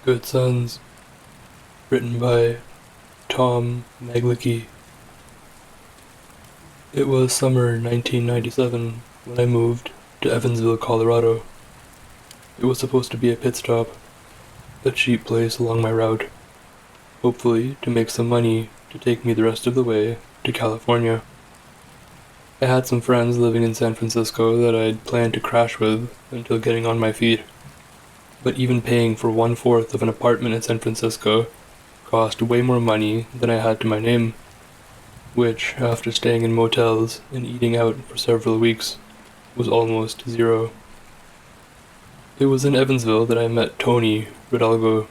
Good Sons, written by Tom Magicki. It was summer 1997 when I moved to Evansville, Colorado. It was supposed to be a pit stop, a cheap place along my route, hopefully to make some money to take me the rest of the way to California. I had some friends living in San Francisco that I'd planned to crash with until getting on my feet. But even paying for 1/4 of an apartment in San Francisco cost way more money than I had to my name, which, after staying in motels and eating out for several weeks, was almost zero. It was in Evansville that I met Tony Ridalgo.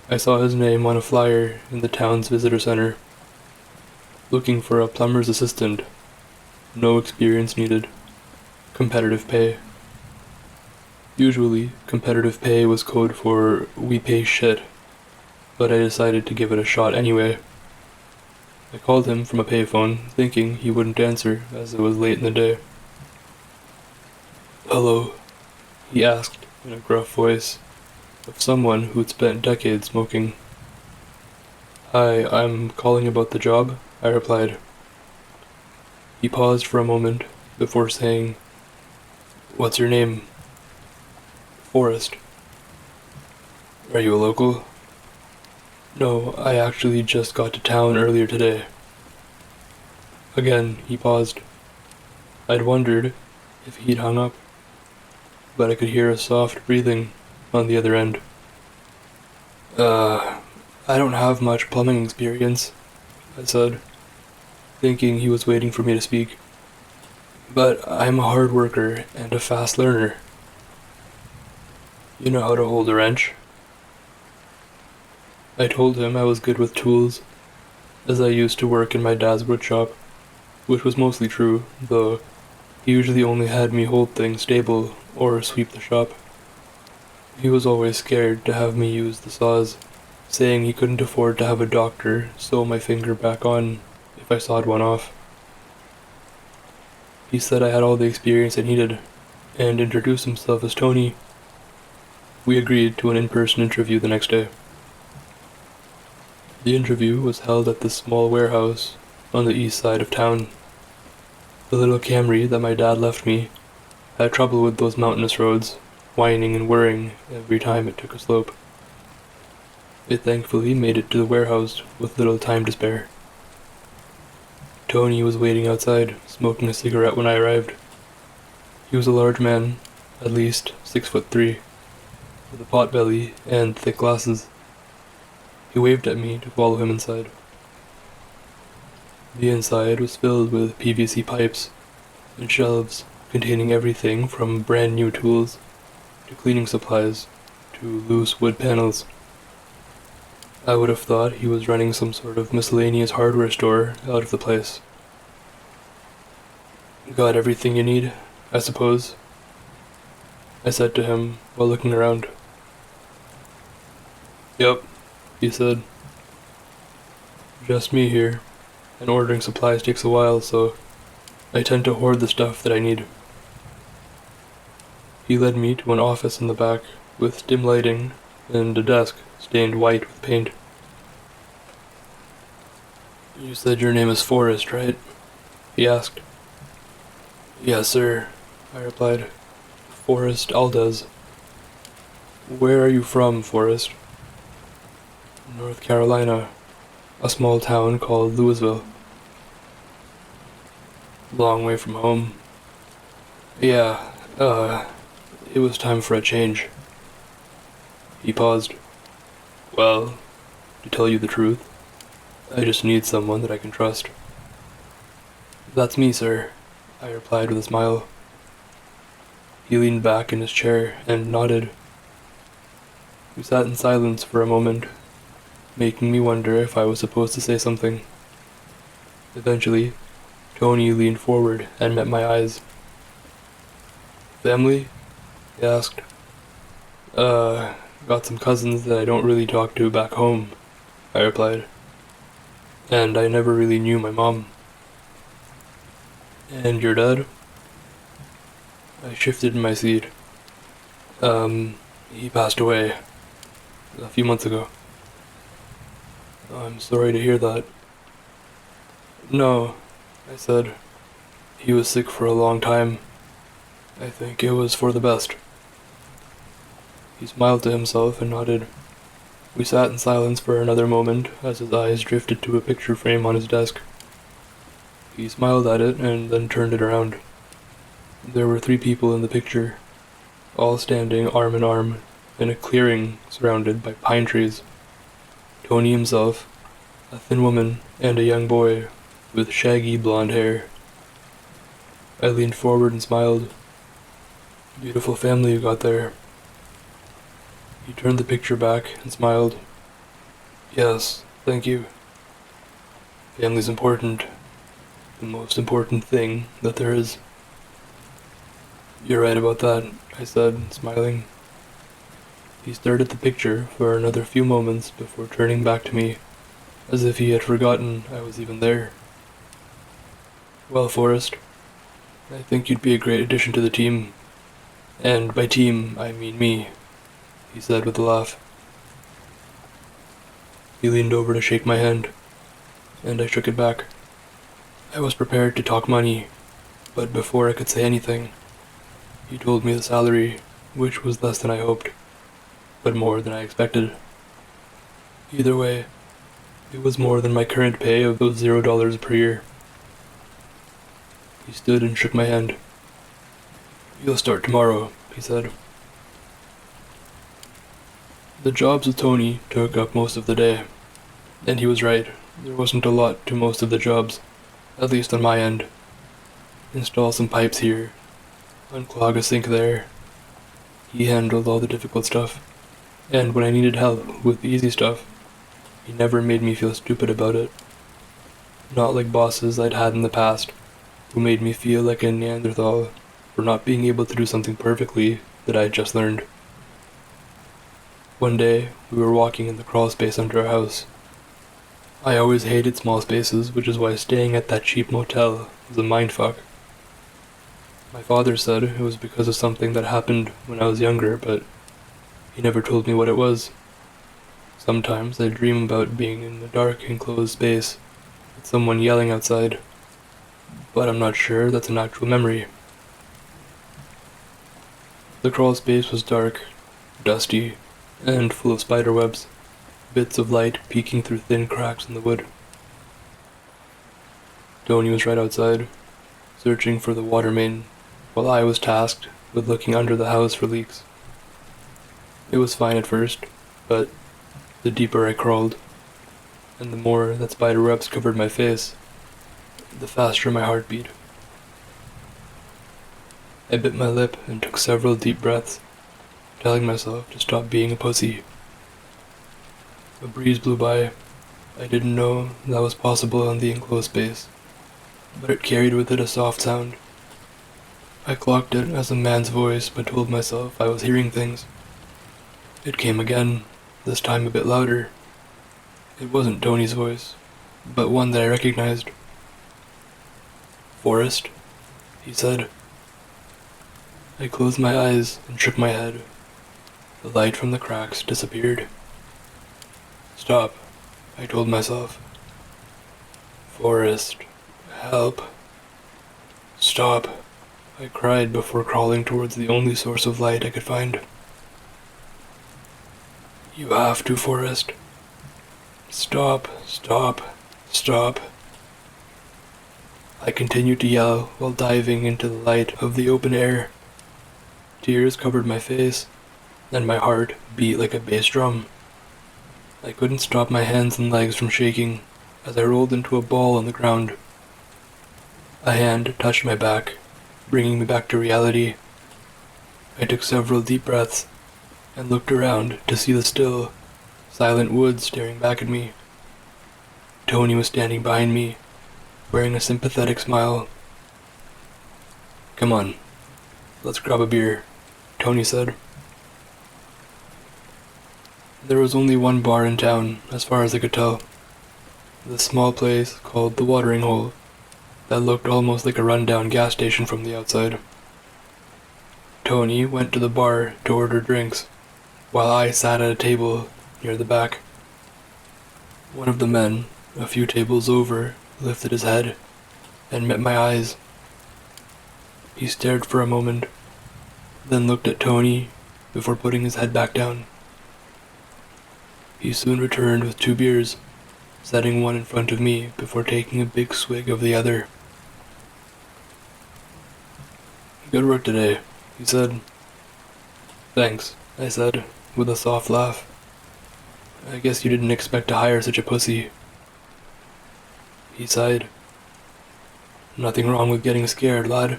I saw his name on a flyer in the town's visitor center. Looking for a plumber's assistant. No experience needed. Competitive pay. Usually, competitive pay was code for "we pay shit," but I decided to give it a shot anyway. I called him from a payphone, thinking he wouldn't answer as it was late in the day. "Hello," he asked in a gruff voice of someone who'd spent decades smoking. "Hi, I'm calling about the job," I replied. He paused for a moment before saying, "What's your name?" "Forrest." "Are you a local?" "No, I actually just got to town earlier today." Again, he paused. I'd wondered if he'd hung up, but I could hear a soft breathing on the other end. I don't have much plumbing experience," I said, thinking he was waiting for me to speak. "But I'm a hard worker and a fast learner." "You know how to hold a wrench?" I told him I was good with tools, as I used to work in my dad's woodshop, which was mostly true, though he usually only had me hold things stable or sweep the shop. He was always scared to have me use the saws, saying he couldn't afford to have a doctor sew my finger back on if I sawed one off. He said I had all the experience I needed, and introduced himself as Tony. We agreed to an in-person interview the next day. The interview was held at this small warehouse on the east side of town. The little Camry that my dad left me had trouble with those mountainous roads, whining and whirring every time it took a slope. It thankfully made it to the warehouse with little time to spare. Tony was waiting outside, smoking a cigarette when I arrived. He was a large man, at least 6'3", with a pot belly and thick glasses. He waved at me to follow him inside. The inside was filled with PVC pipes and shelves containing everything from brand new tools to cleaning supplies to loose wood panels. I would have thought he was running some sort of miscellaneous hardware store out of the place. "Got everything you need, I suppose?" I said to him while looking around. "Yep," he said. "Just me here, and ordering supplies takes a while, so I tend to hoard the stuff that I need." He led me to an office in the back with dim lighting and a desk stained white with paint. "You said your name is Forrest, right?" he asked. "Yes, sir," I replied. "Forrest Aldez." "Where are you from, Forrest?" "North Carolina, a small town called Louisville." "Long way from home." "Yeah, it was time for a change." He paused. "Well, to tell you the truth, I just need someone that I can trust." "That's me, sir," I replied with a smile. He leaned back in his chair and nodded. We sat in silence for a moment, making me wonder if I was supposed to say something. Eventually, Tony leaned forward and met my eyes. "Family?" he asked. Got some cousins that I don't really talk to back home," I replied. "And I never really knew my mom." "And your dad?" I shifted in my seat. He passed away." a few months ago. I'm sorry to hear that. No, I said. He was sick for a long time. I think it was for the best. He smiled to himself and nodded. We sat in silence for another moment as his eyes drifted to a picture frame on his desk. He smiled at it and then turned it around. There were 3 people in the picture, all standing arm in arm in a clearing surrounded by pine trees. Tony himself, a thin woman, and a young boy with shaggy blonde hair. I leaned forward and smiled. Beautiful family you got there. He turned the picture back and smiled. Yes, thank you. Family's important. The most important thing that there is. You're right about that, I said, smiling. He stared at the picture for another few moments before turning back to me, as if he had forgotten I was even there. Well, Forrest, I think you'd be a great addition to the team. And by team, I mean me, he said with a laugh. He leaned over to shake my hand, and I shook it back. I was prepared to talk money, but before I could say anything, he told me the salary, which was less than I hoped, but more than I expected. Either way, it was more than my current pay of those $0 per year. He stood and shook my hand. You'll start tomorrow, he said. The jobs with Tony took up most of the day, and he was right. There wasn't a lot to most of the jobs, at least on my end. Install some pipes here, unclog a sink there. He handled all the difficult stuff, and when I needed help with the easy stuff, he never made me feel stupid about it. Not like bosses I'd had in the past, who made me feel like a Neanderthal for not being able to do something perfectly that I had just learned. One day, we were walking in the crawl space under our house. I always hated small spaces, which is why staying at that cheap motel was a mindfuck. My father said it was because of something that happened when I was younger, but he never told me what it was. Sometimes I dream about being in a dark, enclosed space with someone yelling outside, but I'm not sure that's an actual memory. The crawl space was dark, dusty, and full of spider webs, bits of light peeking through thin cracks in the wood. Tony was right outside, searching for the water main, while I was tasked with looking under the house for leaks. It was fine at first, but the deeper I crawled, and the more that spider webs covered my face, the faster my heart beat. I bit my lip and took several deep breaths, telling myself to stop being a pussy. A breeze blew by. I didn't know that was possible on the enclosed space, but it carried with it a soft sound. I clocked it as a man's voice, but told myself I was hearing things. It came again, this time a bit louder. It wasn't Tony's voice, but one that I recognized. Forrest, he said. I closed my eyes and shook my head. The light from the cracks disappeared. Stop, I told myself. Forrest, help. Stop, I cried before crawling towards the only source of light I could find. You have to, Forrest. Stop, stop, stop. I continued to yell while diving into the light of the open air. Tears covered my face, and my heart beat like a bass drum. I couldn't stop my hands and legs from shaking as I rolled into a ball on the ground. A hand touched my back, bringing me back to reality. I took several deep breaths and looked around to see the still, silent woods staring back at me. Tony was standing behind me, wearing a sympathetic smile. Come on, let's grab a beer, Tony said. There was only one bar in town, as far as I could tell. This small place called the Watering Hole that looked almost like a rundown gas station from the outside. Tony went to the bar to order drinks, while I sat at a table near the back. One of the men, a few tables over, lifted his head and met my eyes. He stared for a moment, then looked at Tony before putting his head back down. He soon returned with 2 beers, setting one in front of me before taking a big swig of the other. "Good work today," he said. "Thanks," I said, with a soft laugh. "I guess you didn't expect to hire such a pussy." He sighed. "Nothing wrong with getting scared, lad.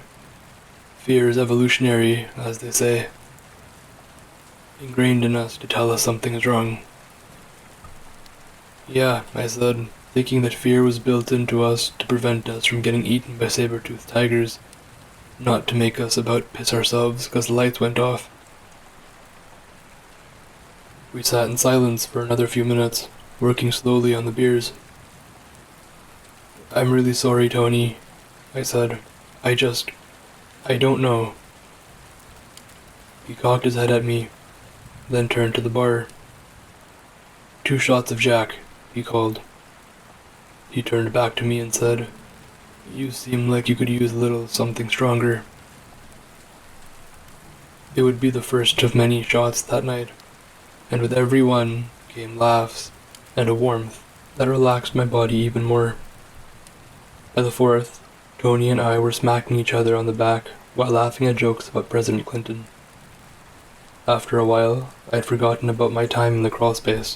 Fear is evolutionary, as they say. Ingrained in us to tell us something is wrong." "Yeah," I said, thinking that fear was built into us to prevent us from getting eaten by saber-toothed tigers, not to make us about piss ourselves because the lights went off. We sat in silence for another few minutes, working slowly on the beers. "I'm really sorry, Tony," I said. I don't know." He cocked his head at me, then turned to the bar. "2 shots of Jack," he called. He turned back to me and said, "You seem like you could use a little something stronger." It would be the first of many shots that night, and with every one came laughs and a warmth that relaxed my body even more. By the 4th, Tony and I were smacking each other on the back while laughing at jokes about President Clinton. After a while, I'd forgotten about my time in the crawlspace.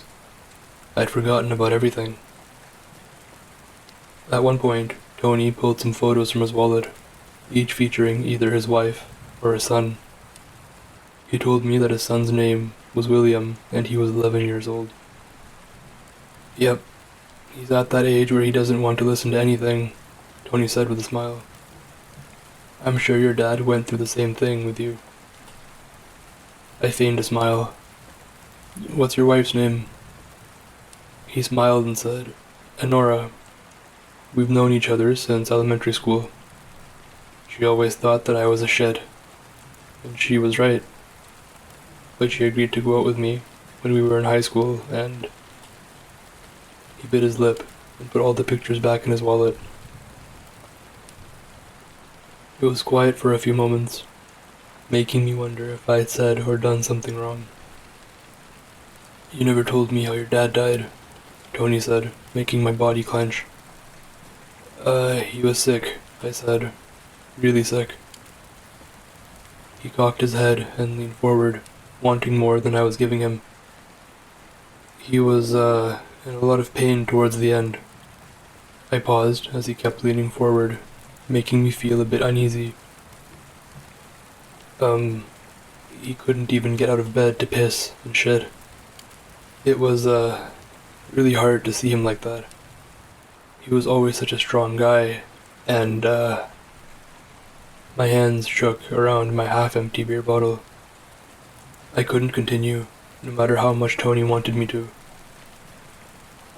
I'd forgotten about everything. At one point, Tony pulled some photos from his wallet, each featuring either his wife or his son. He told me that his son's name was William and he was 11 years old. "Yep, he's at that age where he doesn't want to listen to anything," Tony said with a smile. "I'm sure your dad went through the same thing with you." I feigned a smile. "What's your wife's name?" He smiled and said, "Honora. We've known each other since elementary school. She always thought that I was a shit, and she was right. But she agreed to go out with me when we were in high school, and..." He bit his lip and put all the pictures back in his wallet. It was quiet for a few moments, making me wonder if I had said or done something wrong. "You never told me how your dad died," Tony said, making my body clench. He was sick," I said. "Really sick." He cocked his head and leaned forward, wanting more than I was giving him. "He was, in a lot of pain towards the end." I paused as he kept leaning forward, making me feel a bit uneasy. He couldn't even get out of bed to piss and shit. It was, really hard to see him like that. He was always such a strong guy, and, my hands shook around my half-empty beer bottle. I couldn't continue, no matter how much Tony wanted me to.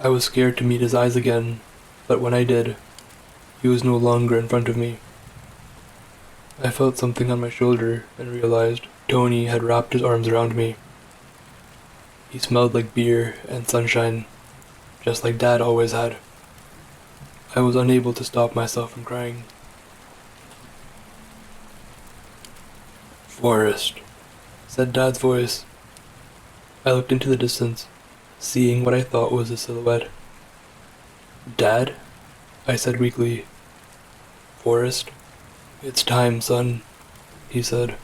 I was scared to meet his eyes again, but when I did, he was no longer in front of me. I felt something on my shoulder and realized Tony had wrapped his arms around me. He smelled like beer and sunshine, just like Dad always had. I was unable to stop myself from crying. "Forrest," said Dad's voice. I looked into the distance, seeing what I thought was a silhouette. "Dad?" I said weakly. "Forrest, it's time, son," he said.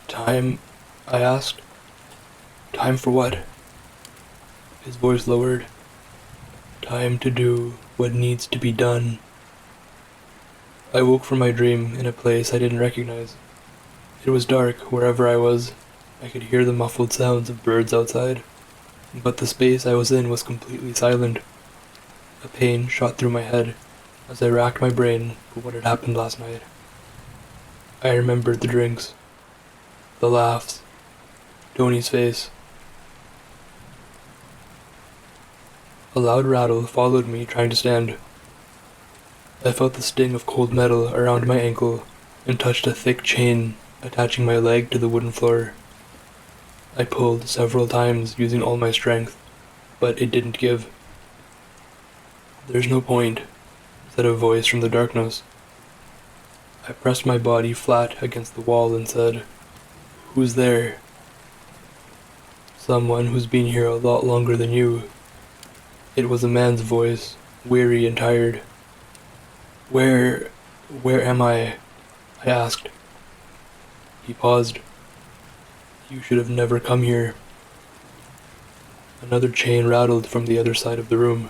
"Time?" I asked. "Time for what?" His voice lowered. "Time to do what needs to be done." I woke from my dream in a place I didn't recognize. It was dark wherever I was. I could hear the muffled sounds of birds outside, but the space I was in was completely silent. A pain shot through my head as I racked my brain for what had happened last night. I remembered the drinks, the laughs, Tony's face. A loud rattle followed me trying to stand. I felt the sting of cold metal around my ankle and touched a thick chain attaching my leg to the wooden floor. I pulled several times using all my strength, but it didn't give. "There's no point," said a voice from the darkness. I pressed my body flat against the wall and said, "Who's there?" "Someone who's been here a lot longer than you." It was a man's voice, weary and tired. Where am I?" I asked. He paused. "You should have never come here." Another chain rattled from the other side of the room.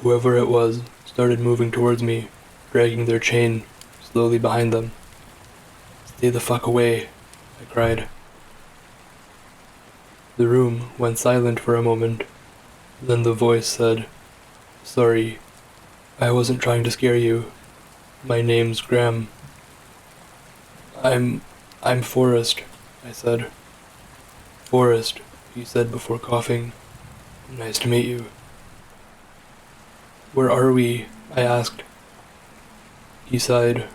Whoever it was started moving towards me, dragging their chain slowly behind them. "Stay the fuck away," I cried. The room went silent for a moment. Then the voice said, "Sorry, I wasn't trying to scare you. My name's Graham." I'm Forrest," I said. "Forrest," he said before coughing. "Nice to meet you." "Where are we?" I asked. He sighed.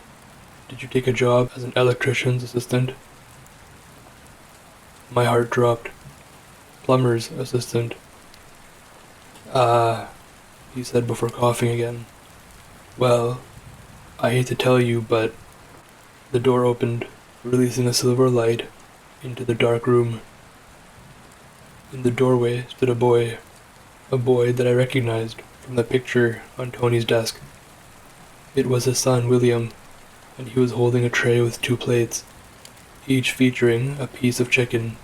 "Did you take a job as an electrician's assistant?" My heart dropped. "Plumber's assistant." "Ah," he said before coughing again. "Well, I hate to tell you, but..." The door opened, releasing a silver light into the dark room. In the doorway stood a boy that I recognized from the picture on Tony's desk. It was his son, William, and he was holding a tray with 2 plates, each featuring a piece of chicken,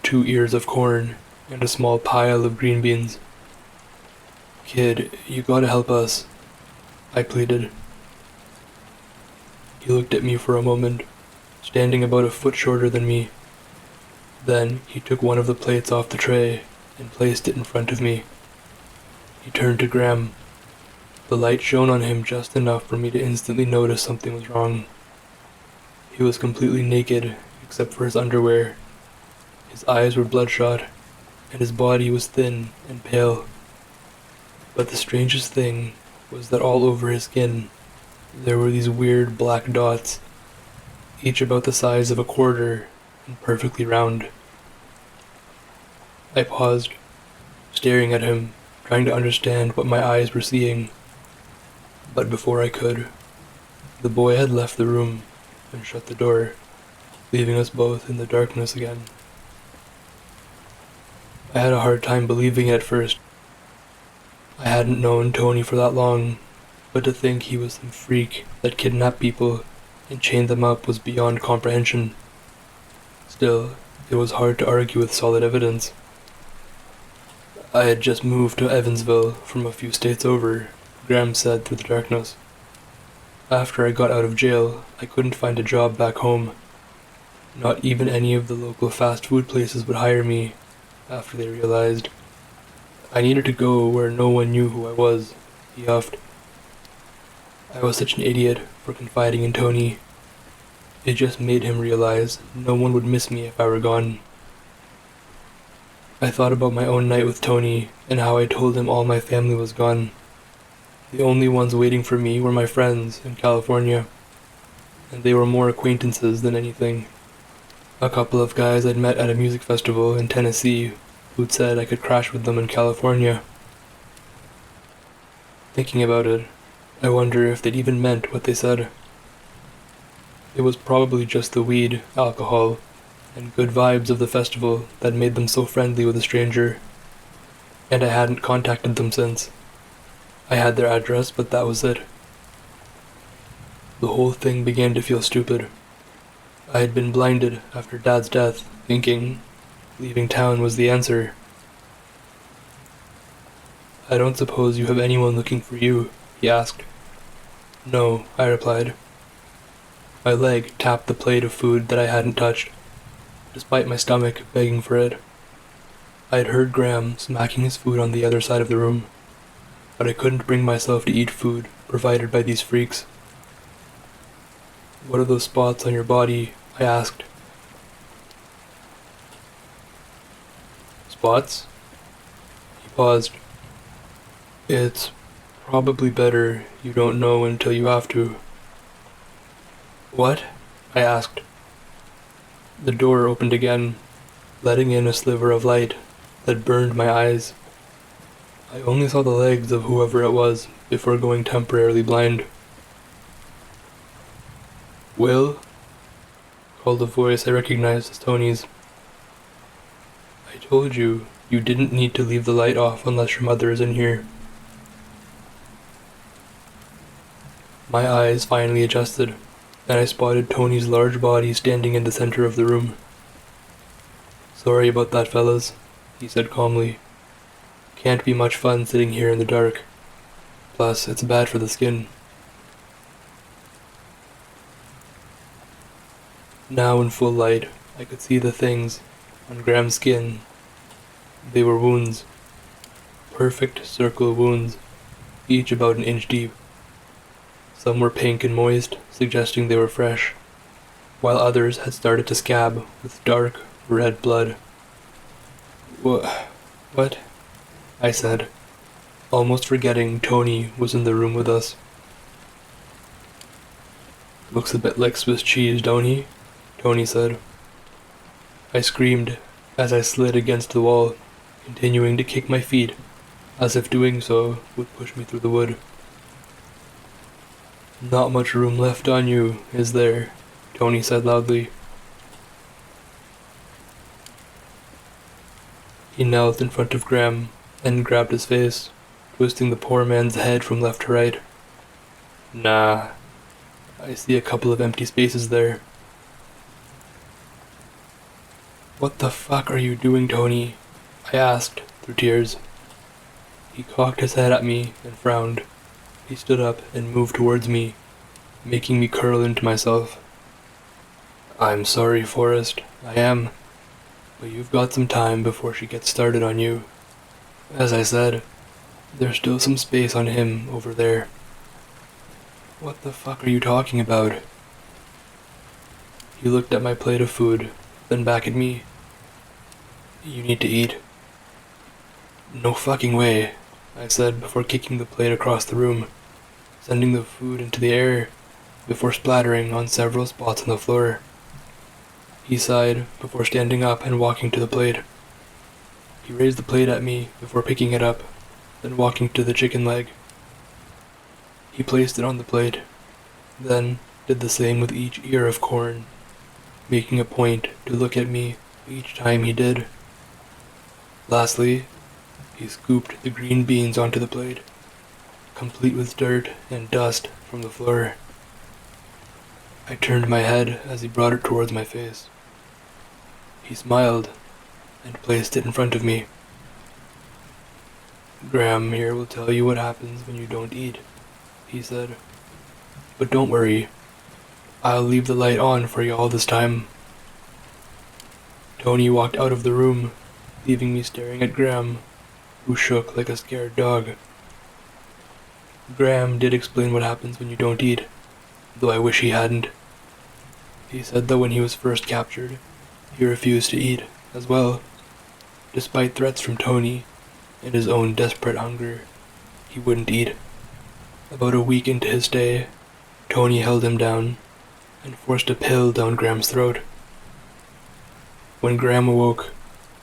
2 ears of corn, and a small pile of green beans. "Kid, you gotta help us," I pleaded. He looked at me for a moment, standing about a foot shorter than me. Then he took one of the plates off the tray and placed it in front of me. He turned to Graham. The light shone on him just enough for me to instantly notice something was wrong. He was completely naked, except for his underwear. His eyes were bloodshot, and his body was thin and pale. But the strangest thing was that all over his skin, there were these weird black dots, each about the size of a quarter and perfectly round. I paused, staring at him, trying to understand what my eyes were seeing. But before I could, the boy had left the room and shut the door, leaving us both in the darkness again. I had a hard time believing it at first. I hadn't known Tony for that long, but to think he was some freak that kidnapped people and chained them up was beyond comprehension. Still, it was hard to argue with solid evidence. I had just moved to Evansville from a few states over, Graham said through the darkness. After I got out of jail, I couldn't find a job back home. Not even any of the local fast food places would hire me, after they realized. I needed to go where no one knew who I was, he huffed. I was such an idiot for confiding in Tony. It just made him realize no one would miss me if I were gone. I thought about my own night with Tony and how I told him all my family was gone. The only ones waiting for me were my friends in California, and they were more acquaintances than anything. A couple of guys I'd met at a music festival in Tennessee who'd said I could crash with them in California. Thinking about it, I wonder if they'd even meant what they said. It was probably just the weed, alcohol, and good vibes of the festival that made them so friendly with a stranger, and I hadn't contacted them since. I had their address, but that was it. The whole thing began to feel stupid. I had been blinded after Dad's death, thinking leaving town was the answer. "I don't suppose you have anyone looking for you?" he asked. "No," I replied. My leg tapped the plate of food that I hadn't touched, despite my stomach begging for it. I had heard Graham smacking his food on the other side of the room, but I couldn't bring myself to eat food provided by these freaks. "What are those spots on your body?" I asked. "Spots?" He paused. "It's probably better you don't know until you have to." "What?" I asked. The door opened again, letting in a sliver of light that burned my eyes. I only saw the legs of whoever it was before going temporarily blind. "Will?" called a voice I recognized as Tony's. "I told you, you didn't need to leave the light off unless your mother is in here." My eyes finally adjusted, and I spotted Tony's large body standing in the center of the room. "Sorry about that, fellas," he said calmly. "Can't be much fun sitting here in the dark. Plus, it's bad for the skin." Now in full light, I could see the things on Graham's skin. They were wounds. Perfect circle wounds, each about an inch deep. Some were pink and moist, suggesting they were fresh, while others had started to scab with dark, red blood. What? I said, almost forgetting Tony was in the room with us. "Looks a bit like Swiss cheese, don't he?" Tony said. I screamed as I slid against the wall, continuing to kick my feet, as if doing so would push me through the wood. "Not much room left on you, is there?" Tony said loudly. He knelt in front of Graham and grabbed his face, twisting the poor man's head from left to right. "Nah, I see a couple of empty spaces there." "What the fuck are you doing, Tony?" I asked, through tears. He cocked his head at me and frowned. He stood up and moved towards me, making me curl into myself. "I'm sorry, Forrest, I am. But you've got some time before she gets started on you. As I said, there's still some space on him over there." "What the fuck are you talking about?" He looked at my plate of food, then back at me. "You need to eat." "No fucking way," I said before kicking the plate across the room, sending the food into the air before splattering on several spots on the floor. He sighed before standing up and walking to the plate. He raised the plate at me before picking it up, then walking to the chicken leg. He placed it on the plate, then did the same with each ear of corn, making a point to look at me each time he did. Lastly, he scooped the green beans onto the plate, complete with dirt and dust from the floor. I turned my head as he brought it towards my face. He smiled and placed it in front of me. "Graham here will tell you what happens when you don't eat," he said. "But don't worry, I'll leave the light on for you all this time." Tony walked out of the room, leaving me staring at Graham, who shook like a scared dog. Graham did explain what happens when you don't eat, though I wish he hadn't. He said that when he was first captured, he refused to eat, as well. Despite threats from Tony and his own desperate hunger, he wouldn't eat. About a week into his stay, Tony held him down and forced a pill down Graham's throat. When Graham awoke,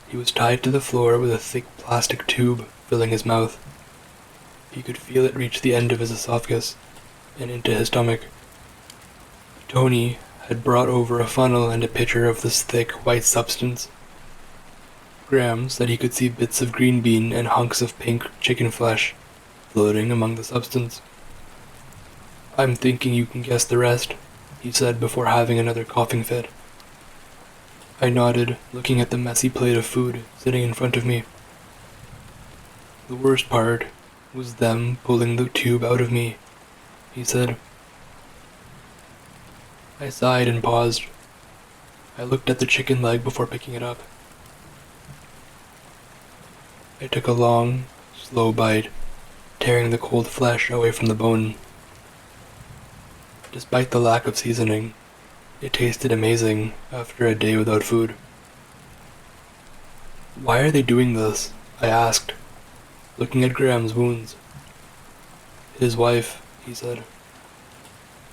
he was tied to the floor with a thick plastic tube filling his mouth. He could feel it reach the end of his esophagus and into his stomach. Tony had brought over a funnel and a pitcher of this thick white substance. Graham said he could see bits of green bean and hunks of pink chicken flesh floating among the substance. "I'm thinking you can guess the rest," he said before having another coughing fit. I nodded, looking at the messy plate of food sitting in front of me. "The worst part was them pulling the tube out of me," he said. I sighed and paused. I looked at the chicken leg before picking it up. I took a long, slow bite, tearing the cold flesh away from the bone. Despite the lack of seasoning, it tasted amazing after a day without food. "Why are they doing this?" I asked, looking at Graham's wounds. "His wife," he said.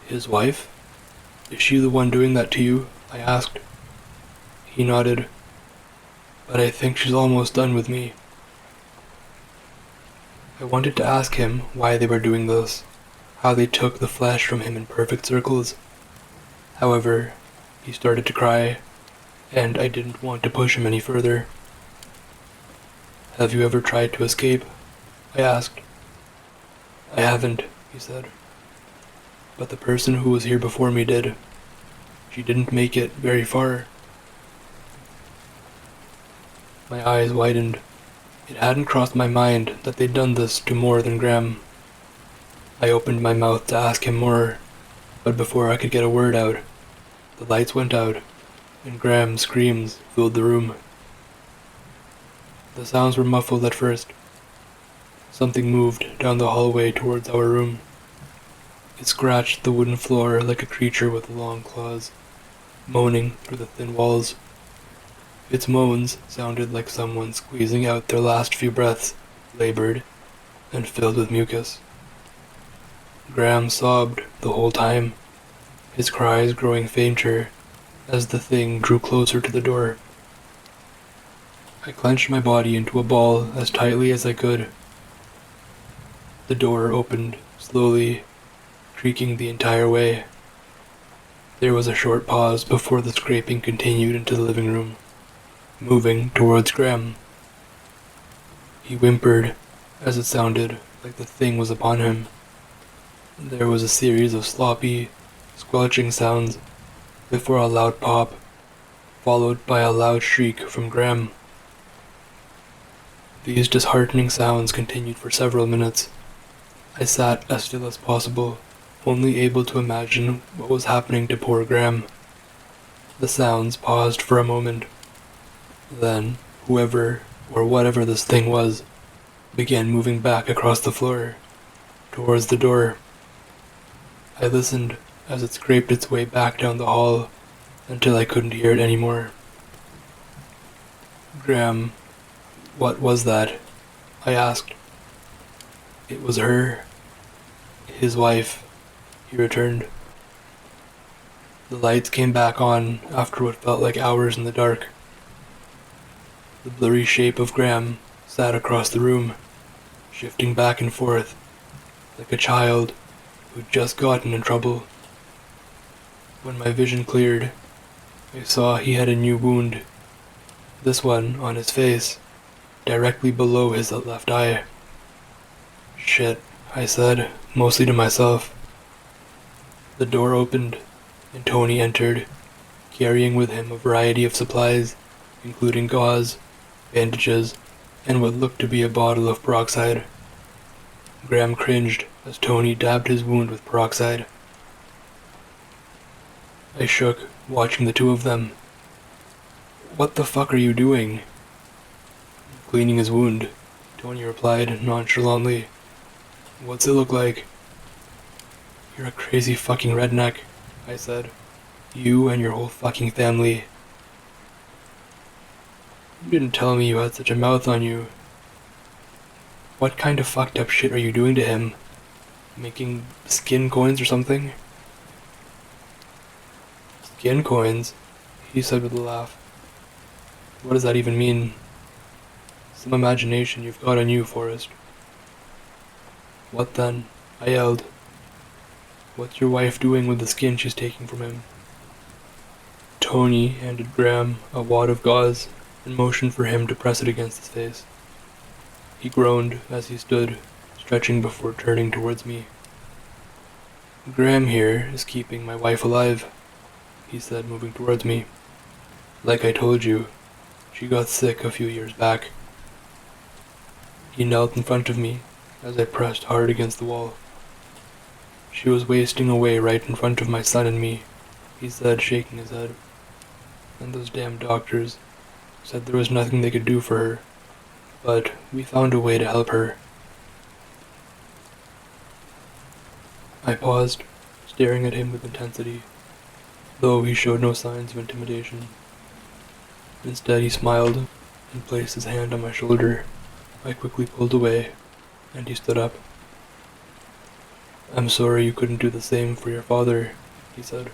"His wife? Is she the one doing that to you?" I asked. He nodded. but I think she's almost done with me. I wanted to ask him why they were doing this, how they took the flesh from him in perfect circles. However, he started to cry, and I didn't want to push him any further. "Have you ever tried to escape?" I asked. "I haven't," he said. "But the person who was here before me did. She didn't make it very far." My eyes widened. It hadn't crossed my mind that they'd done this to more than Graham. I opened my mouth to ask him more, but before I could get a word out, the lights went out, and Graham's screams filled the room. The sounds were muffled at first. Something moved down the hallway towards our room. It scratched the wooden floor like a creature with long claws, moaning through the thin walls. Its moans sounded like someone squeezing out their last few breaths, labored, and filled with mucus. Graham sobbed the whole time, his cries growing fainter as the thing drew closer to the door. I clenched my body into a ball as tightly as I could. The door opened slowly, creaking the entire way. There was a short pause before the scraping continued into the living room, moving towards Graham. He whimpered as it sounded like the thing was upon him. There was a series of sloppy, squelching sounds before a loud pop, followed by a loud shriek from Graham. These disheartening sounds continued for several minutes. I sat as still as possible, only able to imagine what was happening to poor Graham. The sounds paused for a moment. Then, whoever or whatever this thing was, began moving back across the floor, towards the door. I listened as it scraped its way back down the hall until I couldn't hear it anymore. "Graham, what was that?" I asked. "It was her. His wife," he returned. The lights came back on after what felt like hours in the dark. The blurry shape of Graham sat across the room, shifting back and forth, like a child who'd just gotten in trouble. When my vision cleared, I saw he had a new wound, this one on his face, directly below his left eye. "Shit," I said, mostly to myself. The door opened, and Tony entered, carrying with him a variety of supplies, including gauze, bandages, and what looked to be a bottle of peroxide. Graham cringed as Tony dabbed his wound with peroxide. I shook, watching the two of them. "What the fuck are you doing?" "Cleaning his wound," Tony replied nonchalantly. "What's it look like?" "You're a crazy fucking redneck," I said. "You and your whole fucking family." "You didn't tell me you had such a mouth on you." "What kind of fucked up shit are you doing to him? Making skin coins or something?" "Skin coins?" he said with a laugh. "What does that even mean?" "Some imagination you've got on you, Forrest." "What then?" I yelled. "What's your wife doing with the skin she's taking from him?" Tony handed Graham a wad of gauze and motioned for him to press it against his face. He groaned as he stood, stretching before turning towards me. "Graham here is keeping my wife alive," he said, moving towards me. "Like I told you, she got sick a few years back." He knelt in front of me as I pressed hard against the wall. "She was wasting away right in front of my son and me," he said, shaking his head. "And those damn doctors said there was nothing they could do for her, but we found a way to help her." I paused, staring at him with intensity, though he showed no signs of intimidation. Instead he smiled and placed his hand on my shoulder. I quickly pulled away, and he stood up. "I'm sorry you couldn't do the same for your father," he said.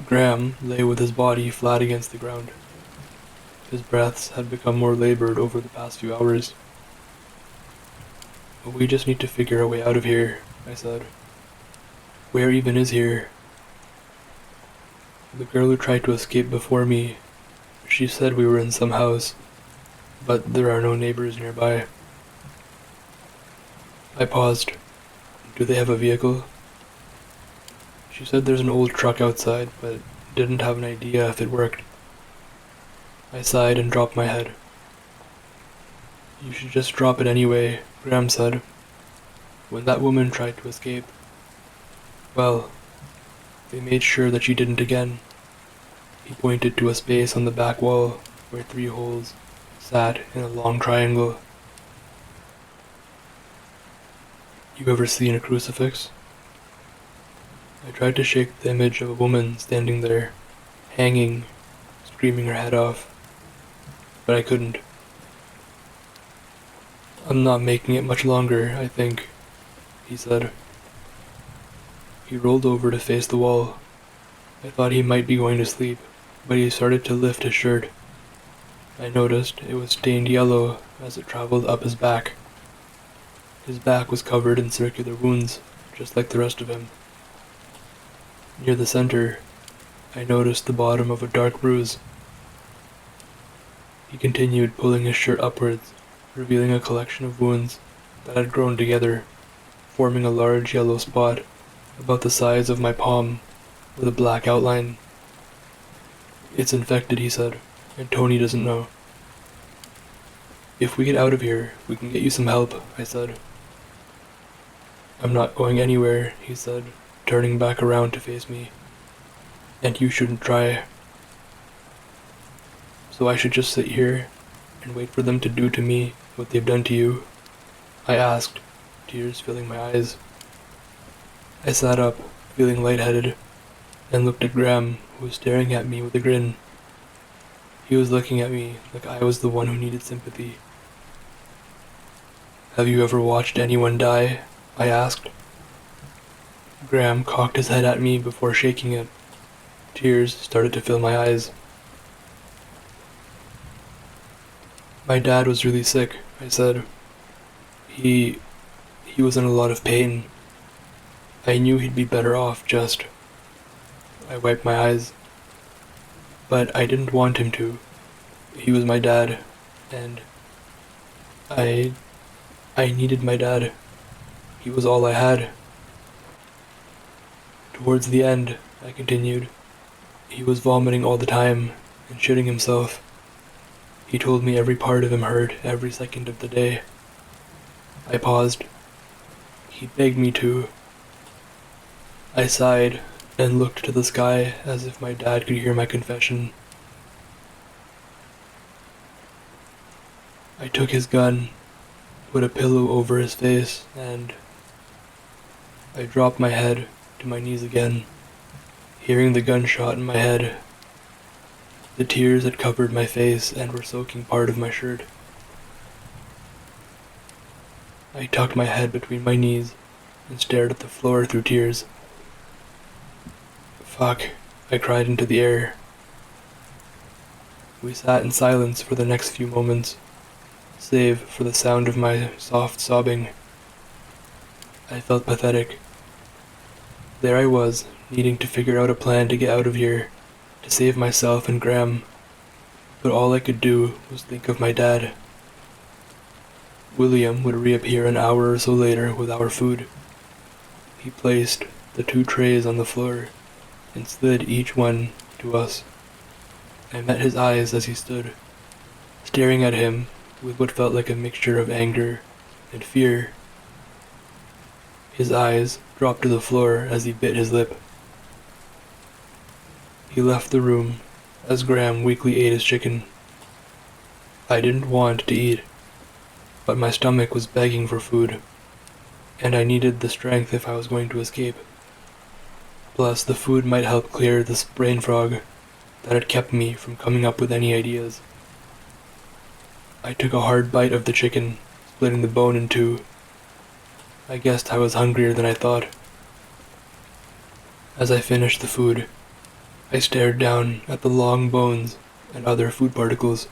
Graham lay with his body flat against the ground. His breaths had become more labored over the past few hours. "We just need to figure a way out of here," I said. "Where even is here?" "The girl who tried to escape before me, she said we were in some house, but there are no neighbors nearby." I paused. "Do they have a vehicle?" She said there's an old truck outside, but didn't have an idea if it worked. I sighed and dropped my head. "You should just drop it anyway," Graham said. "When that woman tried to escape, well, they made sure that she didn't again." He pointed to a space on the back wall where 3 holes sat in a long triangle. "You ever seen a crucifix?" I tried to shake the image of a woman standing there, hanging, screaming her head off, but I couldn't. "I'm not making it much longer, I think," he said. He rolled over to face the wall. I thought he might be going to sleep, but he started to lift his shirt. I noticed it was stained yellow as it traveled up his back. His back was covered in circular wounds, just like the rest of him. Near the center, I noticed the bottom of a dark bruise. He continued pulling his shirt upwards, revealing a collection of wounds that had grown together, forming a large yellow spot about the size of my palm, with a black outline. "It's infected," he said, "and Tony doesn't know." "If we get out of here, we can get you some help," I said. "I'm not going anywhere," he said, turning back around to face me. "And you shouldn't try." "So I should just sit here and wait for them to do to me what they've done to you?" I asked, tears filling my eyes. I sat up, feeling lightheaded, and looked at Graham, who was staring at me with a grin. He was looking at me like I was the one who needed sympathy. "Have you ever watched anyone die?" I asked. Graham cocked his head at me before shaking it. Tears started to fill my eyes. "My dad was really sick," I said. He was in a lot of pain. I knew he'd be better off just..." I wiped my eyes. "But I didn't want him to. He was my dad, and I needed my dad. He was all I had." "Towards the end," I continued, "he was vomiting all the time and shitting himself. He told me every part of him hurt every second of the day." I paused. "He begged me to." I sighed and looked to the sky as if my dad could hear my confession. I took his gun, put a pillow over his face, and I dropped my head to my knees again, hearing the gunshot in my head. The tears had covered my face and were soaking part of my shirt. I tucked my head between my knees and stared at the floor through tears. "Fuck," I cried into the air. We sat in silence for the next few moments, save for the sound of my soft sobbing. I felt pathetic. There I was, needing to figure out a plan to get out of here, to save myself and Graham, but all I could do was think of my dad. William would reappear an hour or so later with our food. He placed the 2 trays on the floor and slid each one to us. I met his eyes as he stood, staring at him with what felt like a mixture of anger and fear. His eyes dropped to the floor as he bit his lip. He left the room as Graham weakly ate his chicken. I didn't want to eat, but my stomach was begging for food, and I needed the strength if I was going to escape. Plus, the food might help clear this brain fog that had kept me from coming up with any ideas. I took a hard bite of the chicken, splitting the bone in 2. I guessed I was hungrier than I thought. As I finished the food, I stared down at the long bones and other food particles.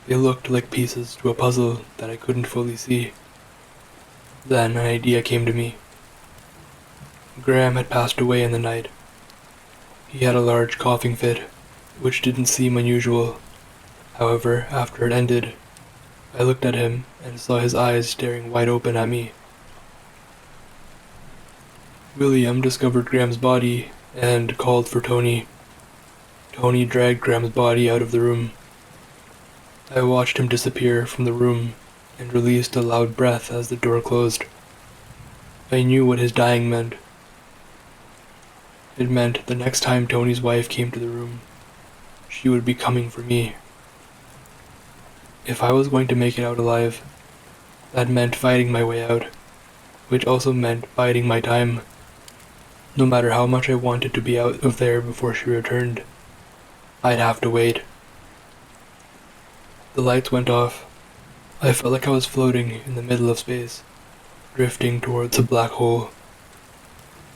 They looked like pieces to a puzzle that I couldn't fully see. Then an idea came to me. Graham had passed away in the night. He had a large coughing fit, which didn't seem unusual. However, after it ended, I looked at him and saw his eyes staring wide open at me. William discovered Graham's body and called for Tony. Tony dragged Graham's body out of the room. I watched him disappear from the room and released a loud breath as the door closed. I knew what his dying meant. It meant the next time Tony's wife came to the room, she would be coming for me. If I was going to make it out alive, that meant fighting my way out, which also meant biding my time. No matter how much I wanted to be out of there before she returned, I'd have to wait. The lights went off. I felt like I was floating in the middle of space, drifting towards a black hole.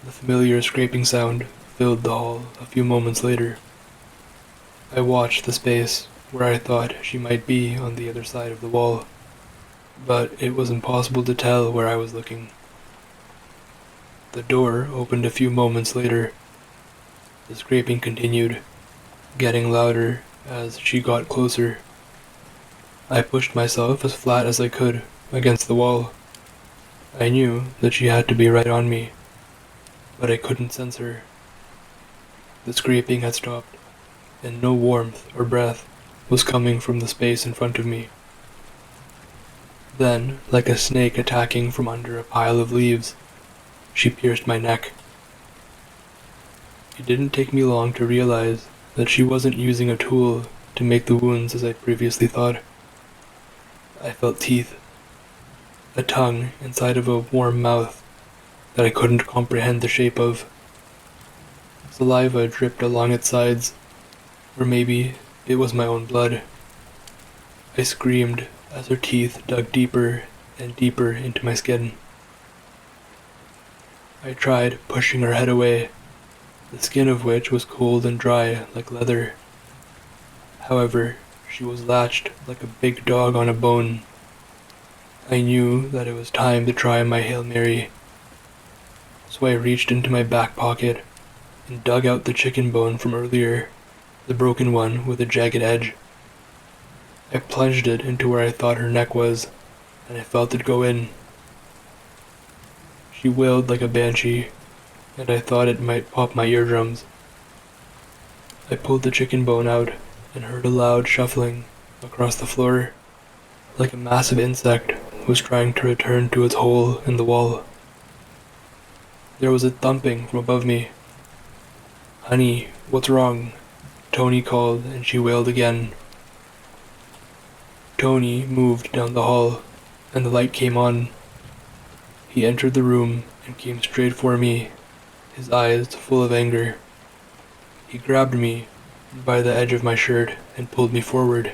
The familiar scraping sound filled the hall a few moments later. I watched the space where I thought she might be on the other side of the wall, but it was impossible to tell where I was looking. The door opened a few moments later. The scraping continued, getting louder as she got closer. I pushed myself as flat as I could against the wall. I knew that she had to be right on me, but I couldn't sense her. The scraping had stopped, and no warmth or breath was coming from the space in front of me. Then, like a snake attacking from under a pile of leaves, she pierced my neck. It didn't take me long to realize that she wasn't using a tool to make the wounds as I'd previously thought. I felt teeth, a tongue inside of a warm mouth that I couldn't comprehend the shape of. Saliva dripped along its sides, or maybe it was my own blood. I screamed as her teeth dug deeper and deeper into my skin. I tried pushing her head away, the skin of which was cold and dry like leather. However, she was latched like a big dog on a bone. I knew that it was time to try my Hail Mary, so I reached into my back pocket and dug out the chicken bone from earlier, the broken one with a jagged edge. I plunged it into where I thought her neck was, and I felt it go in. She wailed like a banshee, and I thought it might pop my eardrums. I pulled the chicken bone out and heard a loud shuffling across the floor, like a massive insect was trying to return to its hole in the wall. There was a thumping from above me. "Honey, what's wrong?" Tony called, and she wailed again. Tony moved down the hall, and the light came on. He entered the room and came straight for me, his eyes full of anger. He grabbed me by the edge of my shirt and pulled me forward.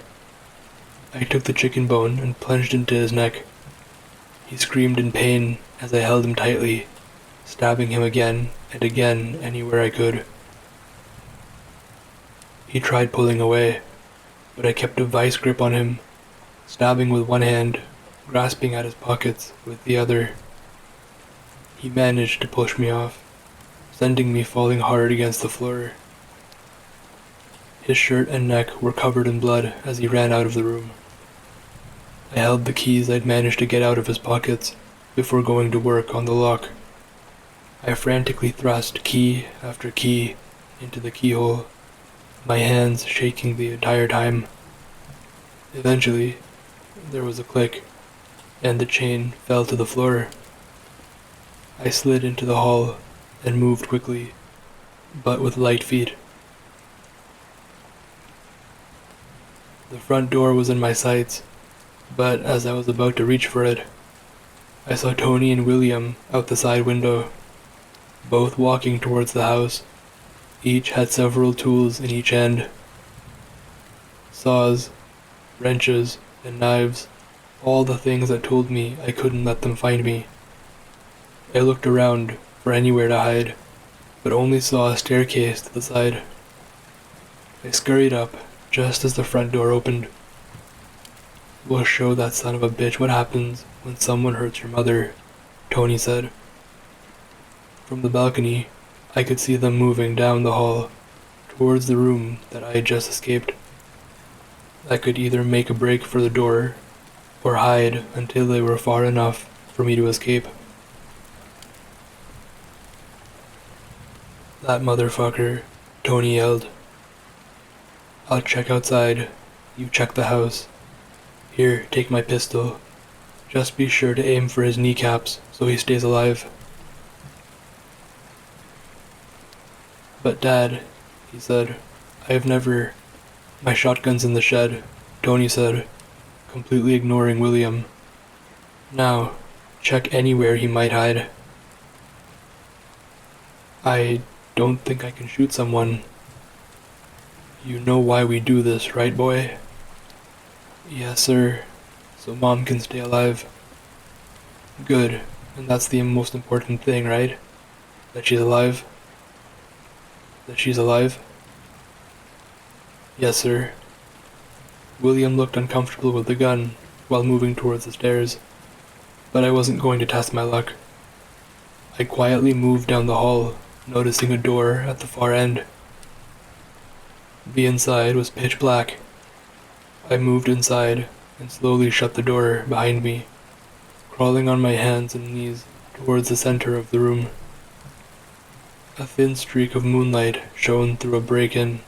I took the chicken bone and plunged into his neck. He screamed in pain as I held him tightly, stabbing him again and again anywhere I could. He tried pulling away, but I kept a vice grip on him, stabbing with one hand, grasping at his pockets with the other. He managed to push me off, sending me falling hard against the floor. His shirt and neck were covered in blood as he ran out of the room. I held the keys I'd managed to get out of his pockets before going to work on the lock. I frantically thrust key after key into the keyhole, my hands shaking the entire time. Eventually, there was a click, and the chain fell to the floor. I slid into the hall and moved quickly, but with light feet. The front door was in my sights, but as I was about to reach for it, I saw Tony and William out the side window, both walking towards the house. Each had several tools in each hand. Saws, wrenches, and knives, all the things that told me I couldn't let them find me. I looked around for anywhere to hide, but only saw a staircase to the side. I scurried up just as the front door opened. "We'll show that son of a bitch what happens when someone hurts your mother," Tony said. From the balcony, I could see them moving down the hall, towards the room that I had just escaped. I could either make a break for the door, or hide until they were far enough for me to escape. "That motherfucker," Tony yelled. "I'll check outside, you check the house. Here, take my pistol. Just be sure to aim for his kneecaps so he stays alive." "But Dad," he said, "My shotgun's in the shed," Tony said, completely ignoring William. "Now, check anywhere he might hide." "I don't think I can shoot someone." "You know why we do this, right, boy?" "Yes, sir. So Mom can stay alive." "Good. And that's the most important thing, right? That she's alive?" "That she's alive?" "Yes, sir." William looked uncomfortable with the gun while moving towards the stairs, but I wasn't going to test my luck. I quietly moved down the hall, noticing a door at the far end. The inside was pitch black. I moved inside and slowly shut the door behind me, crawling on my hands and knees towards the center of the room. A thin streak of moonlight shone through a break in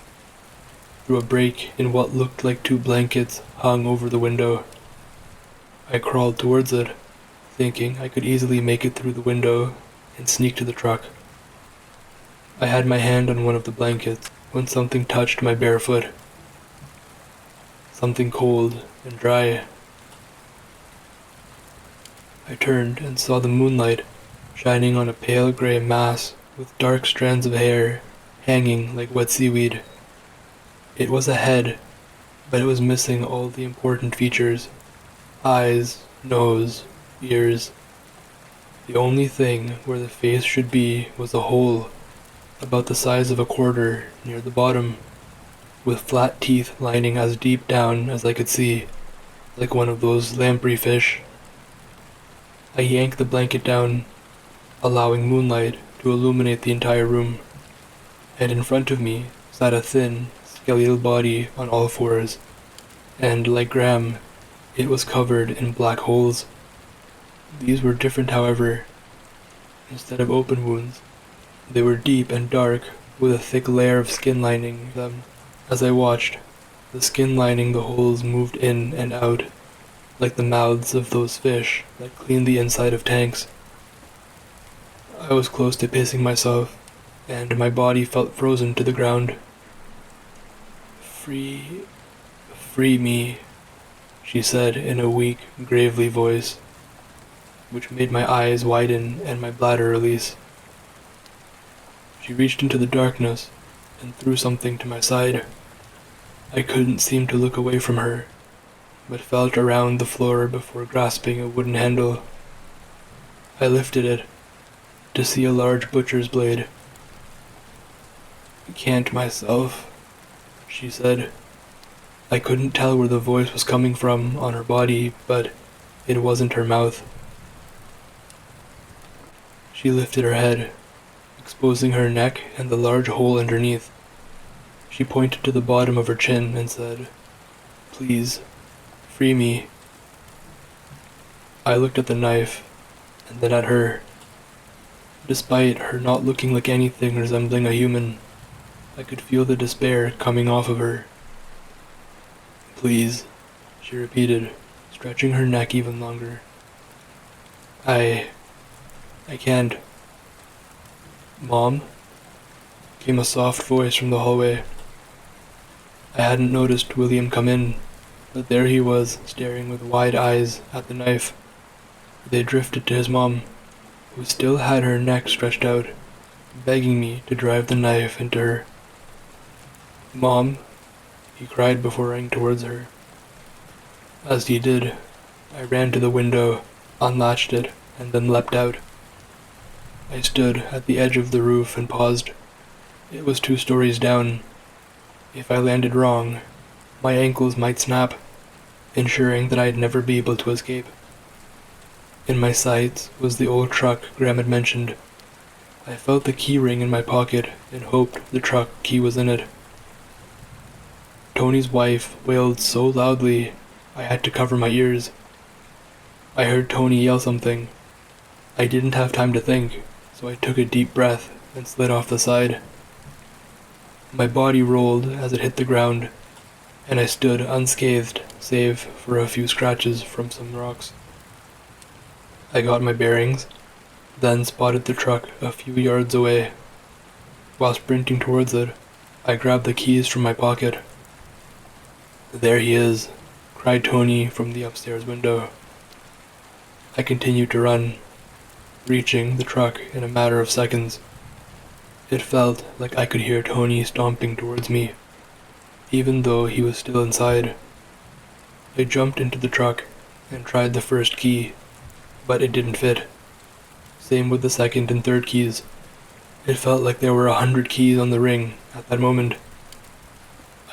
what looked like two blankets hung over the window. I crawled towards it, thinking I could easily make it through the window and sneak to the truck. I had my hand on one of the blankets when something touched my bare foot. Something cold and dry. I turned and saw the moonlight shining on a pale gray mass with dark strands of hair hanging like wet seaweed. It was a head, but it was missing all the important features: eyes, nose, ears. The only thing where the face should be was a hole about the size of a quarter near the bottom, with flat teeth lining as deep down as I could see, like one of those lamprey fish. I yanked the blanket down, allowing moonlight to illuminate the entire room, and in front of me sat a thin, skeletal body on all fours, and, like Graham, it was covered in black holes. These were different, however. Instead of open wounds, they were deep and dark, with a thick layer of skin lining them. As I watched, the skin lining the holes moved in and out, like the mouths of those fish that clean the inside of tanks. I was close to pissing myself, and my body felt frozen to the ground. Free me," she said in a weak, gravely voice, which made my eyes widen and my bladder release. She reached into the darkness and threw something to my side. I couldn't seem to look away from her, but felt around the floor before grasping a wooden handle. I lifted it, to see a large butcher's blade. "Can't myself," she said. I couldn't tell where the voice was coming from on her body, but it wasn't her mouth. She lifted her head, exposing her neck and the large hole underneath. She pointed to the bottom of her chin and said, "Please, free me." I looked at the knife, and then at her. Despite her not looking like anything resembling a human, I could feel the despair coming off of her. "Please," she repeated, stretching her neck even longer. I can't." "Mom?" came a soft voice from the hallway. I hadn't noticed William come in, but there he was, staring with wide eyes at the knife. They drifted to his mom, who still had her neck stretched out, begging me to drive the knife into her. "Mom," he cried before running towards her. As he did, I ran to the window, unlatched it, and then leapt out. I stood at the edge of the roof and paused. It was 2 stories down. If I landed wrong, My ankles might snap, ensuring that I'd never be able to escape. In my sights was the old truck Graham had mentioned. I felt the key ring in my pocket and hoped the truck key was in it. Tony's wife wailed so loudly I had to cover my ears. I heard Tony yell something. I didn't have time to think, so I took a deep breath and slid off the side. My body rolled as it hit the ground, and I stood unscathed save for a few scratches from some rocks. I got my bearings, then spotted the truck a few yards away. While sprinting towards it, I grabbed the keys from my pocket. "There he is," cried Tony from the upstairs window. I continued to run, reaching the truck in a matter of seconds. It felt like I could hear Tony stomping towards me, even though he was still inside. I jumped into the truck and tried the first key, but it didn't fit. Same with the second and third keys. It felt like there were 100 keys on the ring at that moment.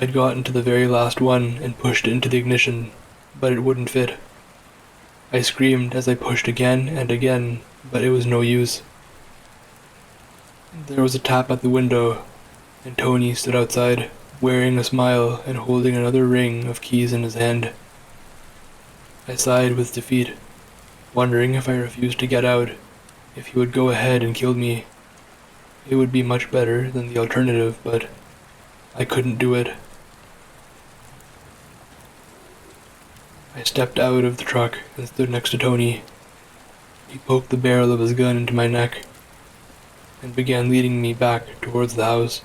I'd gotten to the very last one and pushed it into the ignition, but it wouldn't fit. I screamed as I pushed again and again, but it was no use. There was a tap at the window, and Tony stood outside, wearing a smile and holding another ring of keys in his hand. I sighed with defeat, wondering if I refused to get out, if he would go ahead and kill me. It would be much better than the alternative, but I couldn't do it. I stepped out of the truck and stood next to Tony. He poked the barrel of his gun into my neck and began leading me back towards the house.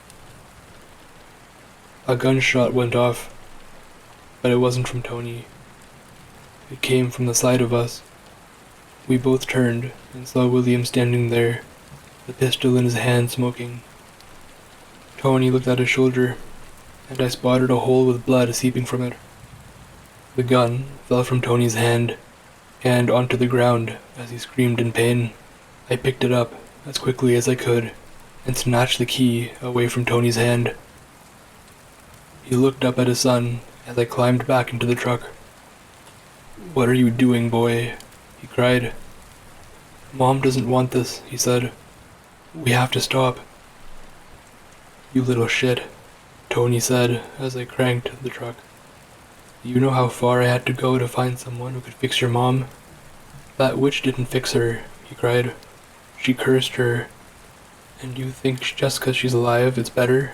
A gunshot went off, but it wasn't from Tony. It came from the side of us. We both turned and saw William standing there, the pistol in his hand, smoking. Tony looked at his shoulder, and I spotted a hole with blood seeping from it. The gun fell from Tony's hand and onto the ground as he screamed in pain. I picked it up as quickly as I could and snatched the key away from Tony's hand. He looked up at his son as I climbed back into the truck. "What are you doing, boy?" he cried. "Mom doesn't want this," he said. "We have to stop." "You little shit," Tony said as I cranked the truck. "You know how far I had to go to find someone who could fix your mom? That witch didn't fix her," he cried. "She cursed her. And you think just 'cause she's alive it's better?"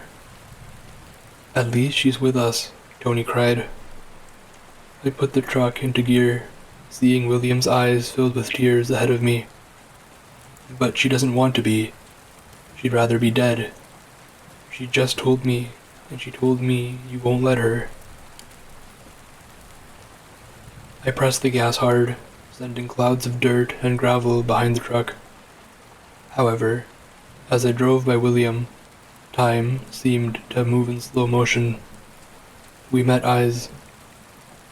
"At least she's with us," Tony cried. I put the truck into gear, seeing William's eyes filled with tears ahead of me. "But she doesn't want to be. She'd rather be dead. She just told me, and she told me you won't let her." I pressed the gas hard, sending clouds of dirt and gravel behind the truck. However, as I drove by William, time seemed to move in slow motion. We met eyes.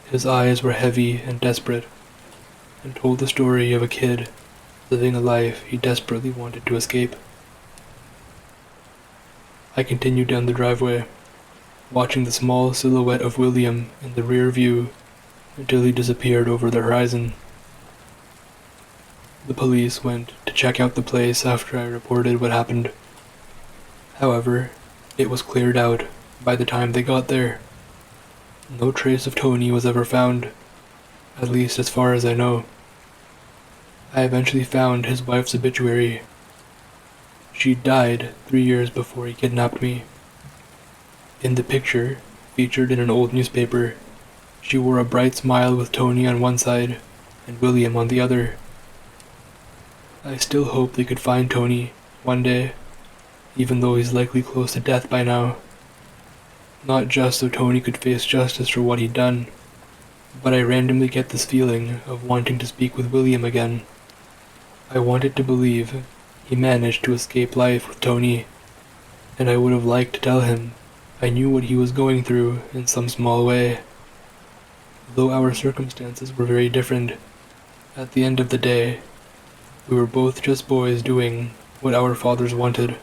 His eyes were heavy and desperate, and told the story of a kid living a life he desperately wanted to escape. I continued down the driveway, watching the small silhouette of William in the rear view until he disappeared over the horizon. The police went to check out the place after I reported what happened. However, it was cleared out by the time they got there. No trace of Tony was ever found, at least as far as I know. I eventually found his wife's obituary. She died 3 years before he kidnapped me. In the picture, featured in an old newspaper, she wore a bright smile with Tony on one side and William on the other. I still hope they could find Tony one day, even though he's likely close to death by now. Not just so Tony could face justice for what he'd done, but I randomly get this feeling of wanting to speak with William again. I wanted to believe he managed to escape life with Tony, and I would have liked to tell him I knew what he was going through in some small way. Though our circumstances were very different, at the end of the day, we were both just boys doing what our fathers wanted.